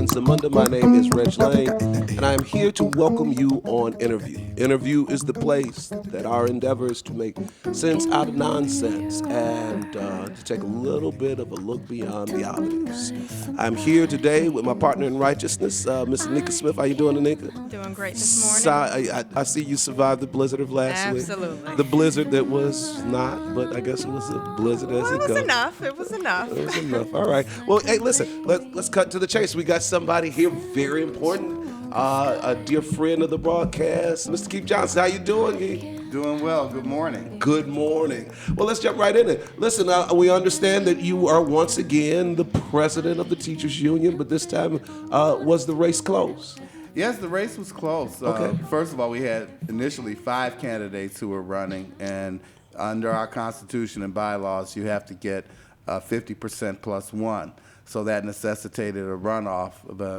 Zamunda. My name is Reg Lane, and I am here to welcome you on InnerView. InnerView is the place that our endeavor is to make sense out of nonsense and to take a little bit of a look beyond the obvious. I'm here today with my partner in righteousness, Miss Anika Smith. How you doing, Anika? Doing great this morning. I see you survived the blizzard of last week. Absolutely. The blizzard that was not, but I guess it was a blizzard as Well, it it was goes. enough. It was enough. It was enough. All right. Well, hey, listen. Let's cut to the chase. We got somebody here very important. A dear friend of the broadcast, Mr. Keith Johnson. How you doing, Keith? Doing well. Good morning. Good morning. Well, let's jump right in it. Listen, we understand that you are once again the president of the Teachers Union, but this time was the race close? Yes, the race was close. Okay. First of all, we had initially 5 candidates who were running, and under our Constitution and bylaws, you have to get 50% plus 1. So that necessitated a runoff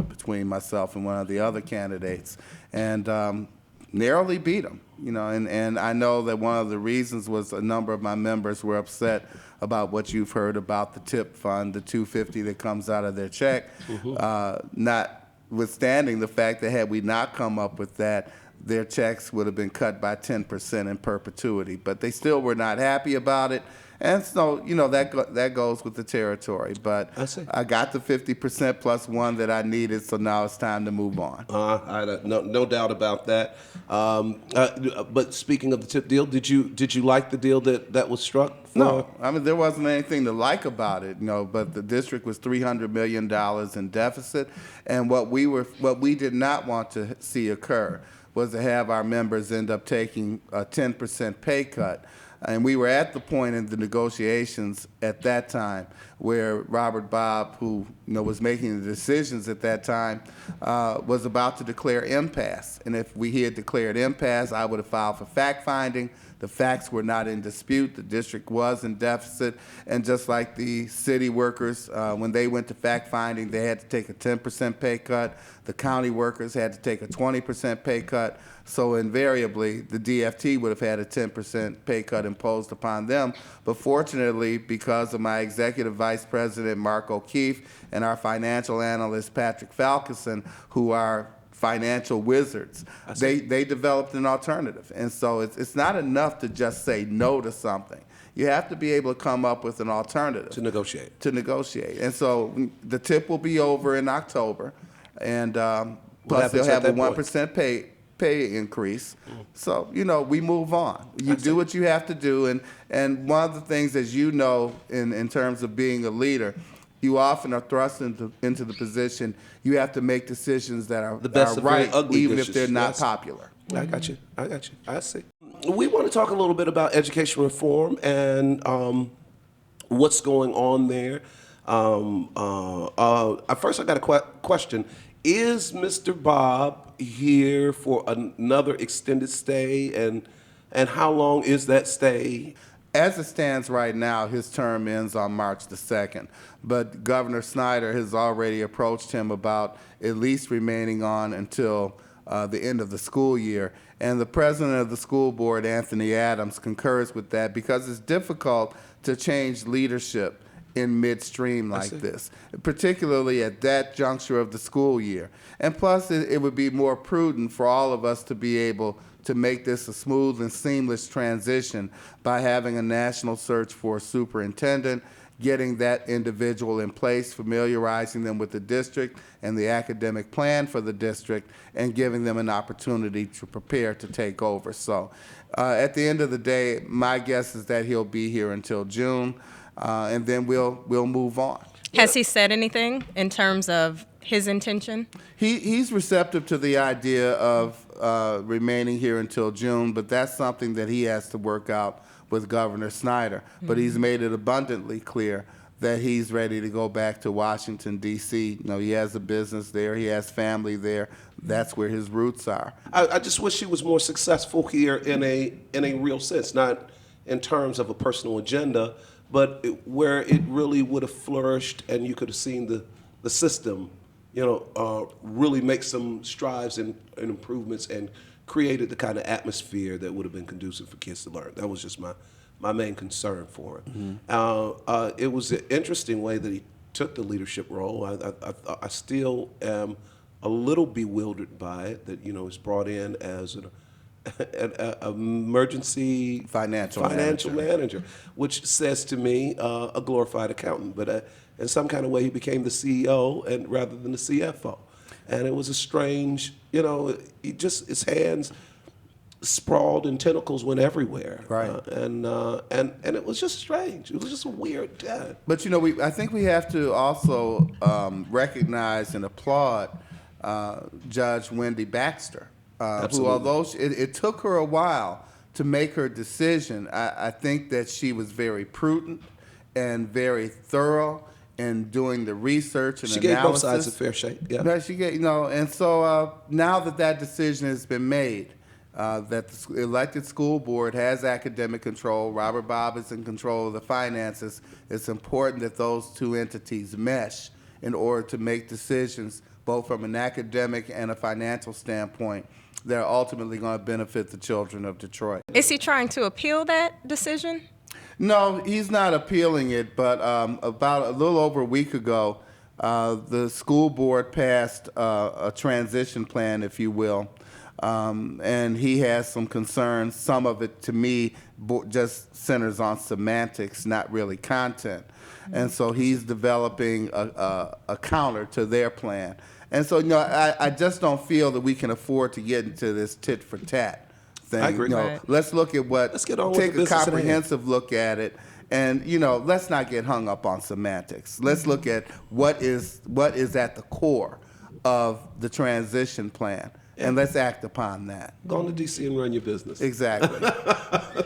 between myself and one of the other candidates, and narrowly beat them. You know, and I know that one of the reasons was a number of my members were upset about what you've heard about the tip fund, the $250 that comes out of their check, notwithstanding the fact that had we not come up with that, their checks would have been cut by 10% in perpetuity. But they still were not happy about it. And so, you know, that goes with the territory. But I got the 50% plus 1 that I needed, so now it's time to move on. No doubt about that. But speaking of the tip deal, did you like the deal that was struck? No, I mean, there wasn't anything to like about it, you know, but the district was $300 million in deficit, and what we did not want to see occur was to have our members end up taking a 10% pay cut. And we were at the point in the negotiations at that time where Robert Bob, who was making the decisions at that time, was about to declare impasse. And if he had declared impasse, I would have filed for fact finding. The facts were not in dispute. The district was in deficit. And just like the city workers, when they went to fact finding, they had to take a 10% pay cut. The county workers had to take a 20% pay cut. So invariably, the DFT would have had a 10% pay cut imposed upon them. But fortunately, because of my executive vice president, Mark O'Keefe, and our financial analyst, Patrick Falkeson, who are financial wizards, they developed an alternative. And so it's not enough to just say no to something. You have to be able to come up with an alternative. To negotiate. And so the tip will be over in October. And plus they'll have a 1% pay increase. So, we move on. You do what you have to do. And one of the things, as you know, in terms of being a leader, you often are thrust into the position you have to make decisions that are right, even if they're not popular. I got you. I see. We want to talk a little bit about education reform and what's going on there. First, I got a question. Is Mr. Bob here for another extended stay, and how long is that stay? As it stands right now, his term ends on March the 2nd, but Governor Snyder has already approached him about at least remaining on until the end of the school year. And the president of the school board, Anthony Adams, concurs with that because it's difficult to change leadership in midstream like this, particularly at that juncture of the school year. And plus, it would be more prudent for all of us to be able to make this a smooth and seamless transition by having a national search for a superintendent, getting that individual in place, familiarizing them with the district and the academic plan for the district, and giving them an opportunity to prepare to take over. So at the end of the day, my guess is that he'll be here until June, and then we'll move on. Has he said anything in terms of his intention? He's receptive to the idea of remaining here until June, but that's something that he has to work out with Governor Snyder. But he's made it abundantly clear that he's ready to go back to Washington, D.C. He has a business there. He has family there. That's where his roots are. I just wish he was more successful here in a real sense, not in terms of a personal agenda, but where it really would have flourished and you could have seen the system really make some strides and improvements and created the kind of atmosphere that would have been conducive for kids to learn. That was just my main concern for it. It was an interesting way that he took the leadership role. I still am a little bewildered by it that, it's brought in as an emergency Financial manager, which says to me a glorified accountant. But in some kind of way, he became the CEO and rather than the CFO. And it was a strange, his hands sprawled and tentacles went everywhere. Right. And it was just strange. It was just a weird time. But I think we have to also recognize and applaud Judge Wendy Baxter, who, Absolutely. although it took her a while to make her decision, I think that she was very prudent and very thorough in doing the research and She analysis. gave both sides a fair shake. Yeah. No, she gave, and so now that decision has been made, that the elected school board has academic control, Robert Bob is in control of the finances, it's important that those two entities mesh in order to make decisions both from an academic and a financial standpoint that are ultimately going to benefit the children of Detroit. Is he trying to appeal that decision? No, he's not appealing it, but about a little over a week ago, the school board passed a transition plan, if you will, and he has some concerns. Some of it, to me, just centers on semantics, not really content. And so he's developing a counter to their plan. And so, I just don't feel that we can afford to get into this tit for tat thing. I agree. Right. Let's look at Let's get on with take the a business at hand. comprehensive look at it, and let's not get hung up on semantics. Let's look at what is at the core of the transition plan, and let's act upon that. Go on to D.C. and run your business. Exactly.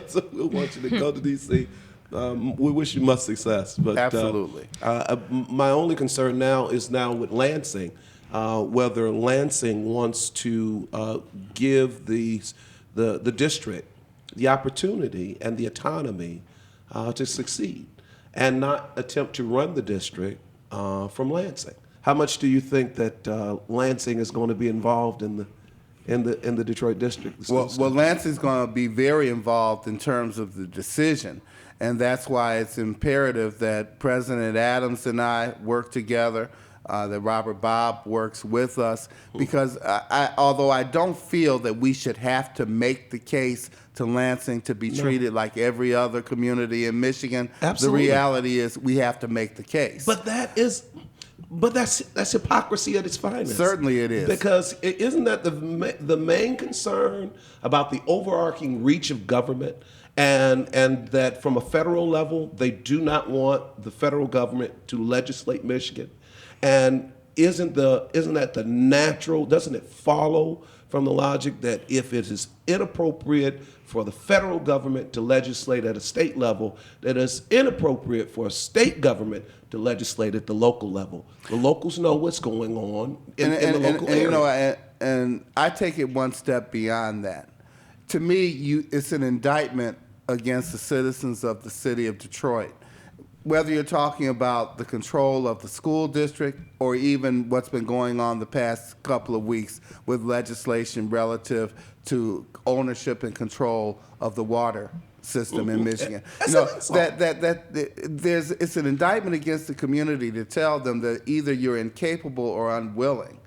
So we want you to go to D.C. We wish you much success. But Absolutely. My only concern now is with Lansing, whether Lansing wants to give the district the opportunity and the autonomy to succeed, and not attempt to run the district from Lansing. How much do you think that Lansing is going to be involved in the Detroit district? Well, Lansing's going to be very involved in terms of the decision, and that's why it's imperative that President Adams and I work together, that Robert Bob works with us, because although I don't feel that we should have to make the case to Lansing to be treated like every other community in Michigan, Absolutely. The reality is we have to make the case. But that's hypocrisy at its finest. Certainly it is. Because isn't that the main concern about the overarching reach of government, and that from a federal level they do not want the federal government to legislate Michigan? And isn't that the natural? Doesn't it follow from the logic that if it is inappropriate for the federal government to legislate at a state level, that it's inappropriate for a state government to legislate at the local level? The locals know what's going on in the local area. And I take it one step beyond that. To me, it's an indictment against the citizens of the city of Detroit. Whether you're talking about the control of the school district or even what's been going on the past couple of weeks with legislation relative to ownership and control of the water system in Michigan. It's an indictment against the community to tell them that either you're incapable or unwilling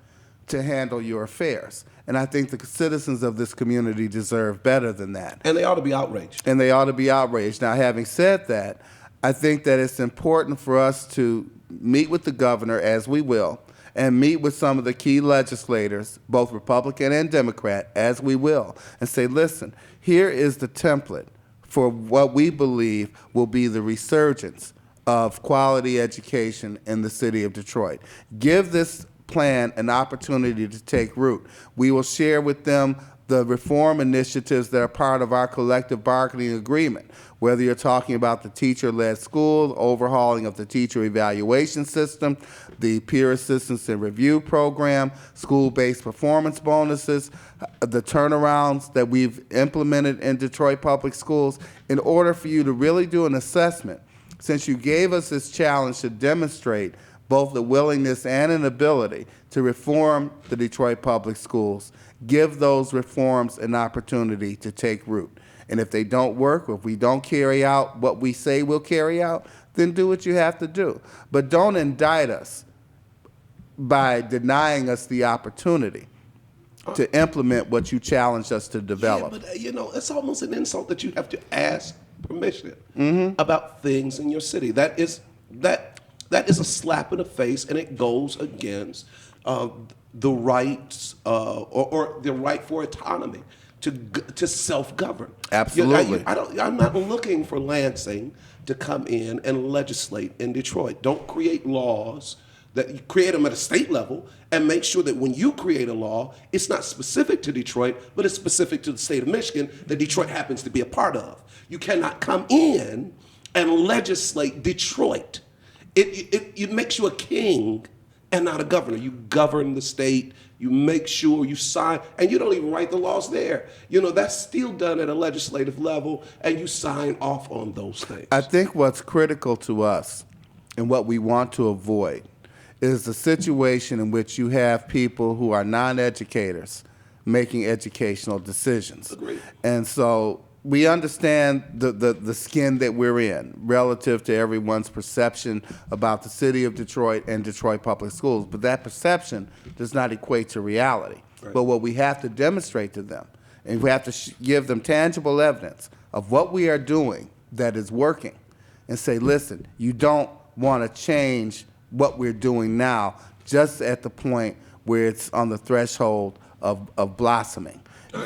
to handle your affairs. And I think the citizens of this community deserve better than that. And they ought to be outraged. Now, having said that, I think that it's important for us to meet with the governor, as we will, and meet with some of the key legislators, both Republican and Democrat, as we will, and say, listen, here is the template for what we believe will be the resurgence of quality education in the city of Detroit. Give this plan an opportunity to take root. We will share with them the reform initiatives that are part of our collective bargaining agreement, whether you're talking about the teacher-led school, overhauling of the teacher evaluation system, the peer assistance and review program, school-based performance bonuses, the turnarounds that we've implemented in Detroit Public Schools, in order for you to really do an assessment, since you gave us this challenge to demonstrate both the willingness and an ability to reform the Detroit Public Schools. Give those reforms an opportunity to take root. And if they don't work, or if we don't carry out what we say we'll carry out, then do what you have to do. But don't indict us by denying us the opportunity to implement what you challenged us to develop. Yeah, but it's almost an insult that you have to ask permission about things in your city. That is a slap in the face, and it goes against the rights or the right for autonomy to self-govern. Absolutely. I'm not looking for Lansing to come in and legislate in Detroit. Don't create laws that you create them at a state level, and make sure that when you create a law, it's not specific to Detroit, but it's specific to the state of Michigan that Detroit happens to be a part of. You cannot come in and legislate Detroit. It makes you a king and not a governor. You govern the state, you make sure you sign, and you don't even write the laws there. That's still done at a legislative level, and you sign off on those things. I think what's critical to us and what we want to avoid is the situation in which you have people who are non-educators making educational decisions. Agreed. And so we understand the skin that we're in relative to everyone's perception about the city of Detroit and Detroit Public Schools, but that perception does not equate to reality. Right. But what we have to demonstrate to them, and we have to give them tangible evidence of what we are doing that is working, and say, listen, you don't want to change what we're doing now, just at the point where it's on the threshold of blossoming.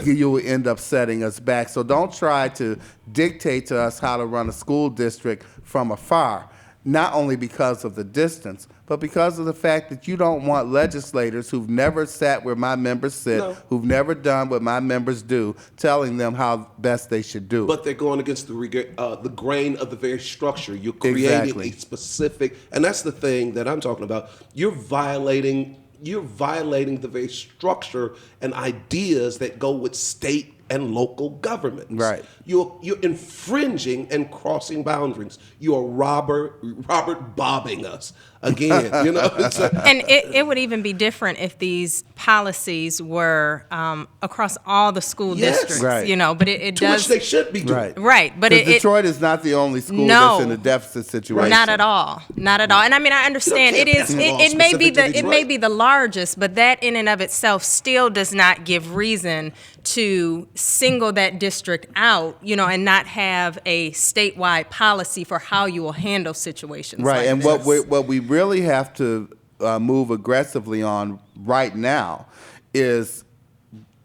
You will end up setting us back. So don't try to dictate to us how to run a school district from afar, not only because of the distance, but because of the fact that you don't want legislators who've never sat where my members sit, who've never done what my members do, telling them how best they should do. But they're going against the grain of the very structure. You're creating a specific, and that's the thing that I'm talking about. You're violating the very structure and ideas that go with state and local governments. Right. You're infringing and crossing boundaries. You are Robert bobbing us again. And it would even be different if these policies were across all the school districts. Right. But it to does. which they should be doing. Right, but Detroit is not the only school that's in a deficit situation. Not at all. Not at all. And I mean, I understand it is. It may be the largest, but that in and of itself still does not give reason to single that district out, and not have a statewide policy for how you will handle situations. Right, like and this. what we really have to move aggressively on right now is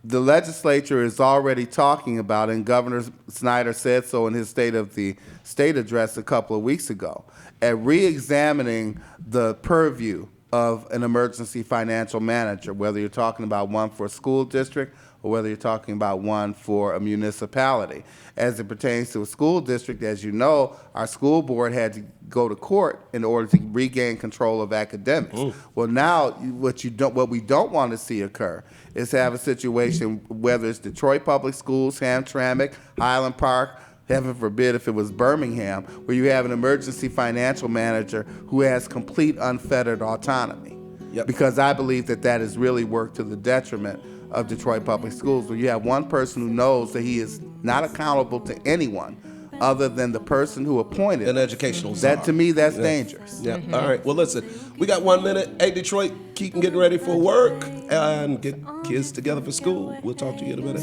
the legislature is already talking about, and Governor Snyder said so in his State of the State address a couple of weeks ago, at re-examining the purview of an emergency financial manager, whether you're talking about one for a school district or whether you're talking about one for a municipality. As it pertains to a school district, as you know, our school board had to go to court in order to regain control of academics. Well, now what we don't want to see occur is have a situation, whether it's Detroit Public Schools, Hamtramck, Highland Park, heaven forbid if it was Birmingham, where you have an emergency financial manager who has complete unfettered autonomy. Yep. Because I believe that has really worked to the detriment of Detroit Public Schools, where you have one person who knows that he is not accountable to anyone other than the person who appointed An educational czar. That, to me, that's dangerous. Yeah. All right. Well, listen, we got 1 minute. Hey, Detroit, keep getting ready for work and get kids together for school. We'll talk to you in a minute.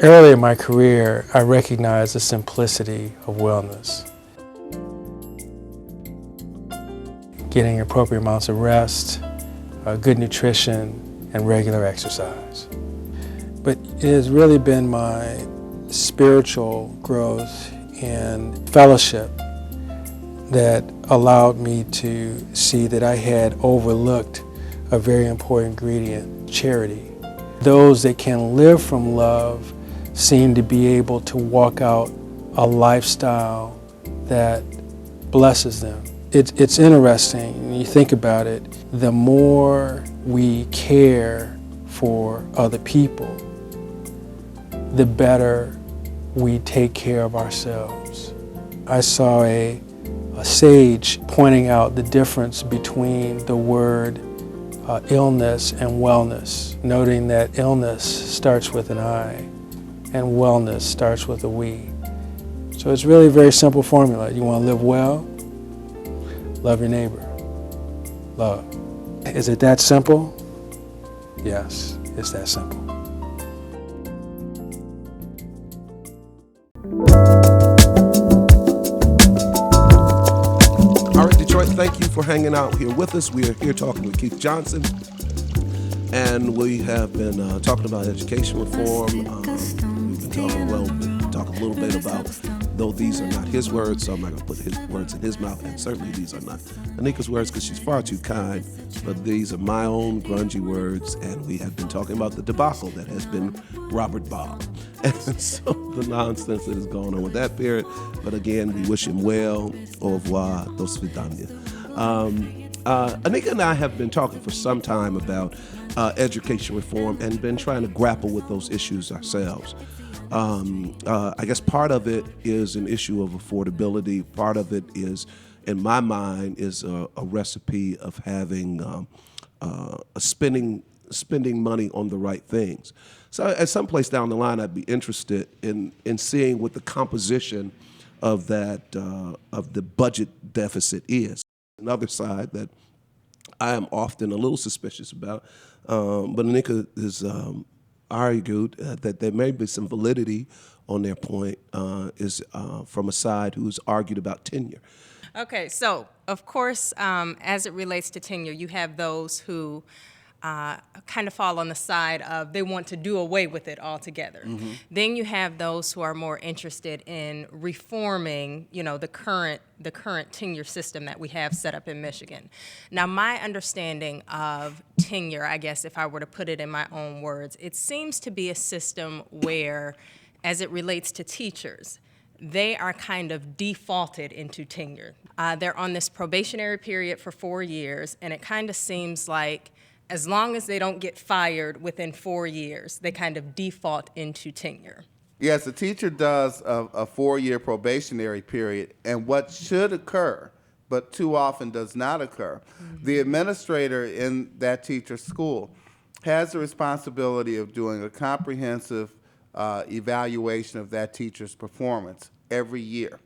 Early in my career, I recognized the simplicity of wellness. Getting appropriate amounts of rest, good nutrition, and regular exercise. But it has really been my spiritual growth and fellowship that allowed me to see that I had overlooked a very important ingredient, charity. Those that can live from love seem to be able to walk out a lifestyle that blesses them. It's interesting, when you think about it, the more we care for other people, the better we take care of ourselves. I saw a sage pointing out the difference between the word illness and wellness, noting that illness starts with an I and wellness starts with a we. So it's really a very simple formula. You want to live well, love your neighbor, love. Is it that simple? Yes, it's that simple. All right, Detroit, thank you for hanging out here with us. We are here talking with Keith Johnson, and we have been talking about education reform. We've been talking a little bit about, though these are not his words, so I'm not going to put his words in his mouth, and certainly these are not Anika's words because she's far too kind, but these are my own grungy words, and we have been talking about the debacle that has been Robert Bob. And so the nonsense that is going on with that period. But again, we wish him well. Au revoir. Do svidaniya. Anika and I have been talking for some time about education reform and been trying to grapple with those issues ourselves. I guess part of it is an issue of affordability. Part of it is, in my mind, is a recipe of having spending money on the right things. So at some place down the line, I'd be interested in seeing what the composition of that of the budget deficit is. Another side that I am often a little suspicious about, but Anika has argued that there may be some validity on their point, is from a side who's argued about tenure. Okay, so of course, as it relates to tenure, you have those who kind of fall on the side of they want to do away with it altogether. Mm-hmm. Then you have those who are more interested in reforming, the current tenure system that we have set up in Michigan. Now, my understanding of tenure, I guess if I were to put it in my own words, it seems to be a system where, as it relates to teachers, they are kind of defaulted into tenure. They're on this probationary period for 4 years, and it kind of seems like as long as they don't get fired within 4 years, they kind of default into tenure. Yes, a teacher does a 4-year probationary period, and what should occur, but too often does not occur, the administrator in that teacher's school has the responsibility of doing a comprehensive evaluation of that teacher's performance every year.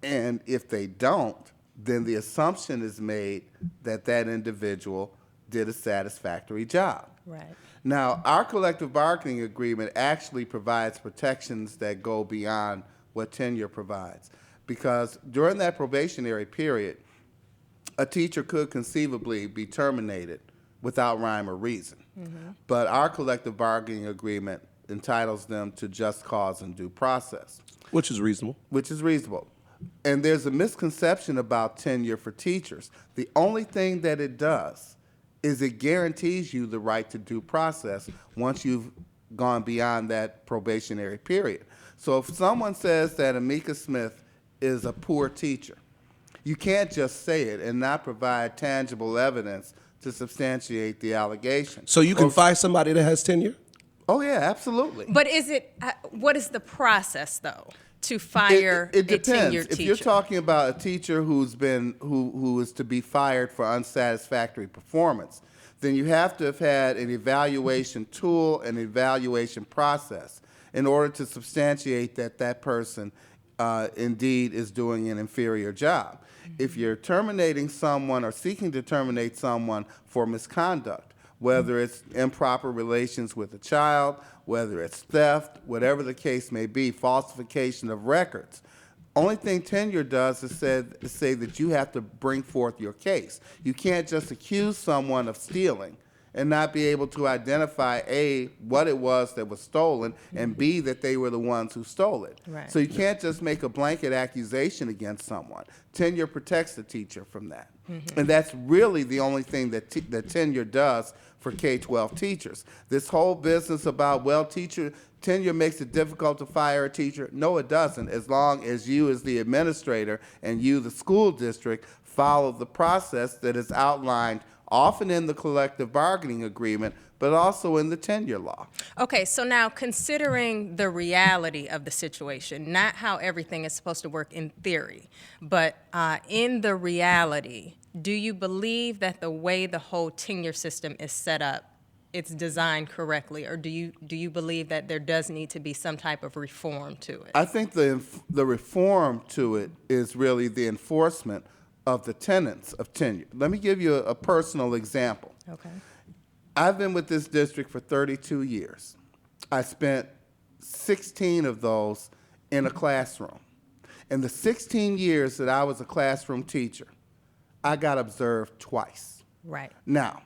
And if they don't, then the assumption is made that that individual did a satisfactory job. Right. Now, our collective bargaining agreement actually provides protections that go beyond what tenure provides, because during that probationary period, a teacher could conceivably be terminated without rhyme or reason. Mm-hmm. But our collective bargaining agreement entitles them to just cause and due process. Which is reasonable. Which is reasonable. And there's a misconception about tenure for teachers. The only thing that it does is it guarantees you the right to due process once you've gone beyond that probationary period. So if someone says that Anika Smith is a poor teacher, you can't just say it and not provide tangible evidence to substantiate the allegation. So you can fire somebody that has tenure? Oh, yeah, absolutely. But what is the process, though, to fire it depends. a tenured teacher? If you're talking about a teacher who is to be fired for unsatisfactory performance, then you have to have had an evaluation tool and evaluation process in order to substantiate that that person indeed is doing an inferior job. Mm-hmm. If you're terminating someone or seeking to terminate someone for misconduct, whether it's improper relations with a child, whether it's theft, whatever the case may be, falsification of records, only thing tenure does is say that you have to bring forth your case. You can't just accuse someone of stealing and not be able to identify, A, what it was that was stolen, and B, that they were the ones who stole it. Right. So you can't just make a blanket accusation against someone. Tenure protects the teacher from that. Mm-hmm. And that's really the only thing that tenure does for K-12 teachers. This whole business about, tenure makes it difficult to fire a teacher. No, it doesn't, as long as you as the administrator and you, the school district, follow the process that is outlined often in the collective bargaining agreement, but also in the tenure law. Okay, so now considering the reality of the situation, not how everything is supposed to work in theory, but in the reality, do you believe that the way the whole tenure system is set up, it's designed correctly, or do you believe that there does need to be some type of reform to it? I think the reform to it is really the enforcement of the tenets of tenure. Let me give you a personal example. Okay. I've been with this district for 32 years. I spent 16 of those in a classroom. In the 16 years that I was a classroom teacher, I got observed twice. Right. Now,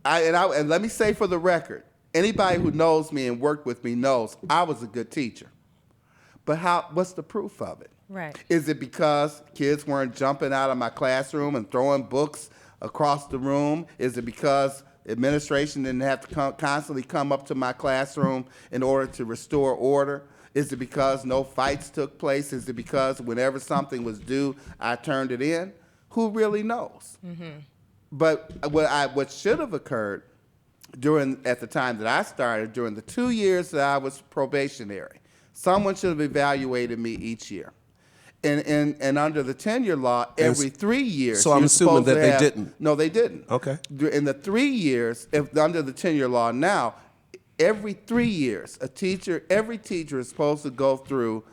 and let me say for the record, anybody who knows me and worked with me knows I was a good teacher. But what's the proof of it? Right. Is it because kids weren't jumping out of my classroom and throwing books across the room? Is it because administration didn't have to constantly come up to my classroom in order to restore order? Is it because no fights took place? Is it because whenever something was due, I turned it in? Who really knows? Mm-hmm. But what should have occurred at the time that I started, during the 2 years that I was probationary, someone should have evaluated me each year. And under the tenure law, every 3 years. So I'm assuming that they didn't. No, they didn't. Okay. In the 3 years, under the tenure law now, every 3 years, every teacher is supposed to go through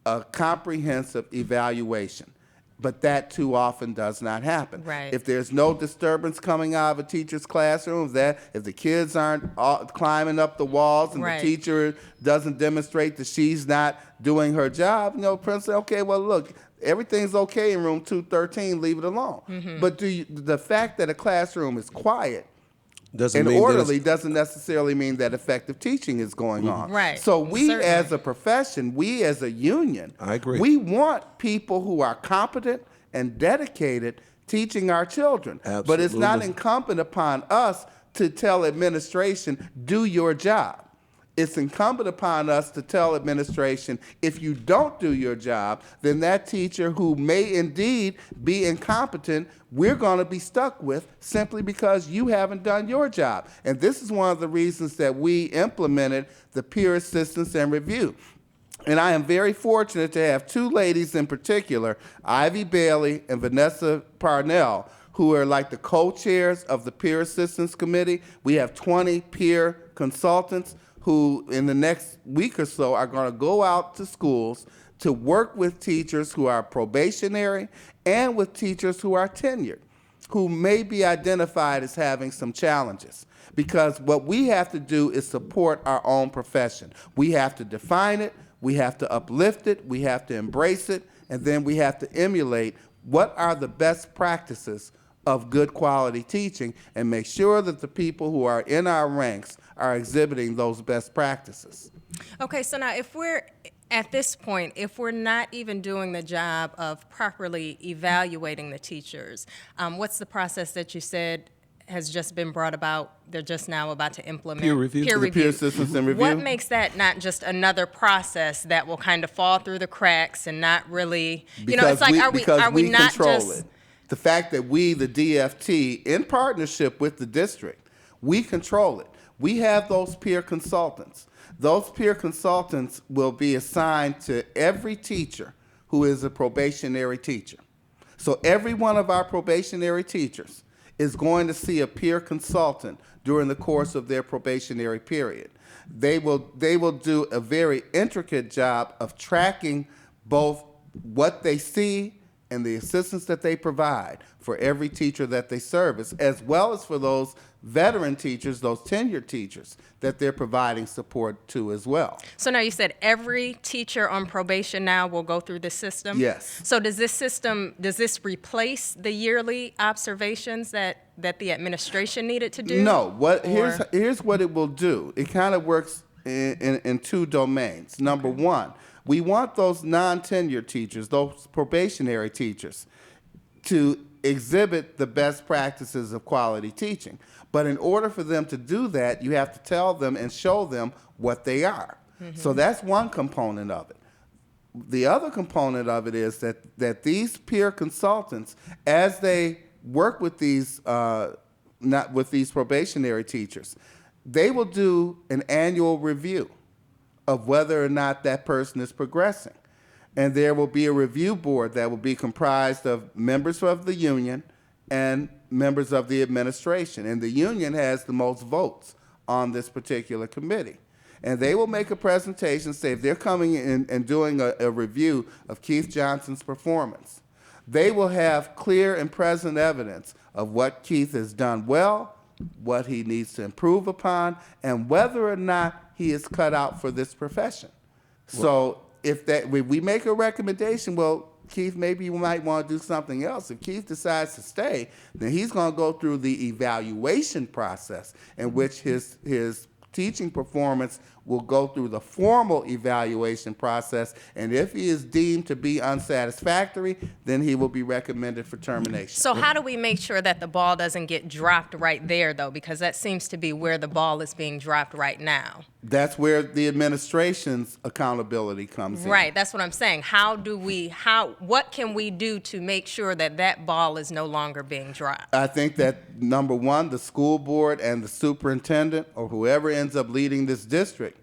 a comprehensive evaluation. But that too often does not happen. Right. If there's no disturbance coming out of a teacher's classroom, if the kids aren't climbing up the walls and Right. the teacher doesn't demonstrate that she's not doing her job, principal, okay, well, look, everything's okay in room 213, leave it alone. Mm-hmm. But the fact that a classroom is quiet Doesn't and mean orderly doesn't necessarily mean that effective teaching is going on. Right. So we Certainly. as a profession, we as a union, I agree. we want people who are competent and dedicated teaching our children. But it's not Absolutely. incumbent upon us to tell administration, do your job. It's incumbent upon us to tell administration, if you don't do your job, then that teacher who may indeed be incompetent, we're going to be stuck with simply because you haven't done your job. And this is one of the reasons that we implemented the peer assistance and review. And I am very fortunate to have two ladies in particular, Ivy Bailey and Vanessa Parnell, who are like the co-chairs of the Peer Assistance Committee. We have 20 peer consultants who in the next week or so are going to go out to schools to work with teachers who are probationary and with teachers who are tenured, who may be identified as having some challenges. Because what we have to do is support our own profession. We have to define it, we have to uplift it, we have to embrace it, and then we have to emulate what are the best practices of good quality teaching and make sure that the people who are in our ranks are exhibiting those best practices. Okay, so now if we're at this point, if we're not even doing the job of properly evaluating the teachers, what's the process that you said has just been brought about? They're just now about to implement Peer review. The peer assistance and review. What makes that not just another process that will kind of fall through the cracks and not really, it's like, are we not control just it. The fact that we, the DFT, in partnership with the district, we control it. We have those peer consultants. Those peer consultants will be assigned to every teacher who is a probationary teacher. So every one of our probationary teachers is going to see a peer consultant during the course of their probationary period. They will do a very intricate job of tracking both what they see and the assistance that they provide for every teacher that they service, as well as for those veteran teachers, those tenured teachers, that they're providing support to as well. So now you said every teacher on probation now will go through this system? Yes. So does this replace the yearly observations that the administration needed to do? No, here's what it will do. It kind of works in two domains. Number one, we want those non-tenured teachers, those probationary teachers, to exhibit the best practices of quality teaching. But in order for them to do that, you have to tell them and show them what they are. Mm-hmm. So that's one component of it. The other component of it is that these peer consultants, as they work with these probationary teachers, they will do an annual review of whether or not that person is progressing. And there will be a review board that will be comprised of members of the union and members of the administration. And the union has the most votes on this particular committee. And they will make a presentation, say if they're coming in and doing a review of Keith Johnson's performance. They will have clear and present evidence of what Keith has done well, what he needs to improve upon, and whether or not he is cut out for this profession. So if we make a recommendation, well, Keith, maybe you might want to do something else. If Keith decides to stay, then he's going to go through the evaluation process in which his teaching performance will go through the formal evaluation process, and if he is deemed to be unsatisfactory, then he will be recommended for termination. So how do we make sure that the ball doesn't get dropped right there, though? Because that seems to be where the ball is being dropped right now. That's where the administration's accountability comes in. Right, that's what I'm saying. What can we do to make sure that that ball is no longer being dropped? I think that, number one, the school board and the superintendent, or whoever ends up leading this district,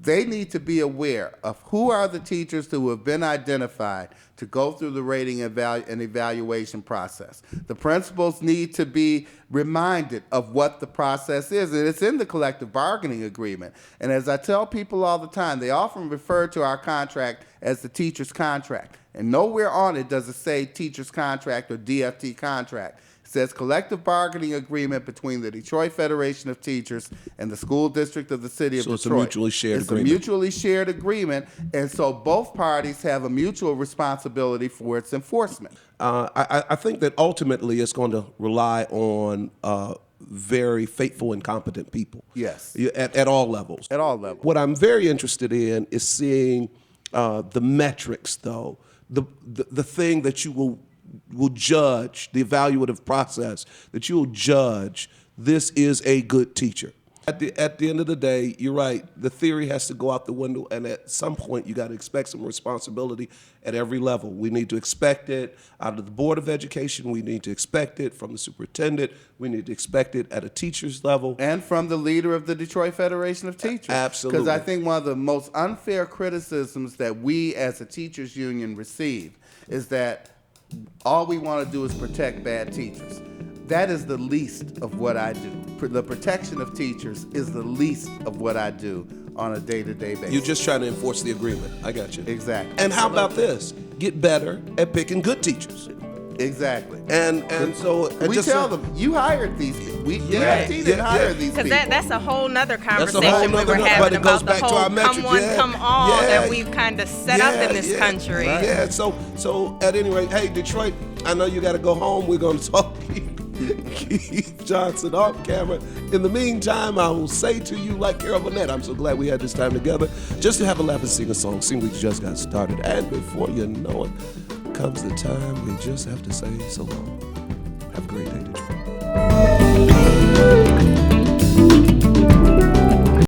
they need to be aware of who are the teachers who have been identified to go through the rating and evaluation process. The principals need to be reminded of what the process is, and it's in the collective bargaining agreement. And as I tell people all the time, they often refer to our contract as the teacher's contract. And nowhere on it does it say teacher's contract or DFT contract. It says collective bargaining agreement between the Detroit Federation of Teachers and the school district of the city of Detroit. So it's a mutually shared agreement. It's a mutually shared agreement, and so both parties have a mutual responsibility for its enforcement. I think that ultimately it's going to rely on very faithful and competent people. Yes. At all levels. At all levels. What I'm very interested in is seeing the metrics, though, the thing that you will judge, the evaluative process, that you will judge, this is a good teacher. At the end of the day, you're right, the theory has to go out the window, and at some point you got to expect some responsibility at every level. We need to expect it out of the Board of Education, we need to expect it from the superintendent, we need to expect it at a teacher's level. And from the leader of the Detroit Federation of Teachers. Absolutely. Because I think one of the most unfair criticisms that we as a teachers union receive is that all we want to do is protect bad teachers. That is the least of what I do. The protection of teachers is the least of what I do on a day-to-day basis. You're just trying to enforce the agreement. I got you. Exactly. And how about this? Get better at picking good teachers. Exactly. And we tell them, you hired these people. DFT didn't hire these people. Because that's a whole nother conversation nother, we were having but it goes about the back to whole our metrics. come one, come all that we've kind of set up in this country. Right. Yeah, so at any rate, hey, Detroit, I know you got to go home. We're going to talk Keith Johnson off camera. In the meantime, I will say to you, like Carol Burnett, I'm so glad we had this time together just to have a laugh and sing a song. Seems we just got started. And before you know it, comes the time we just have to say so long. Have a great day, Detroit.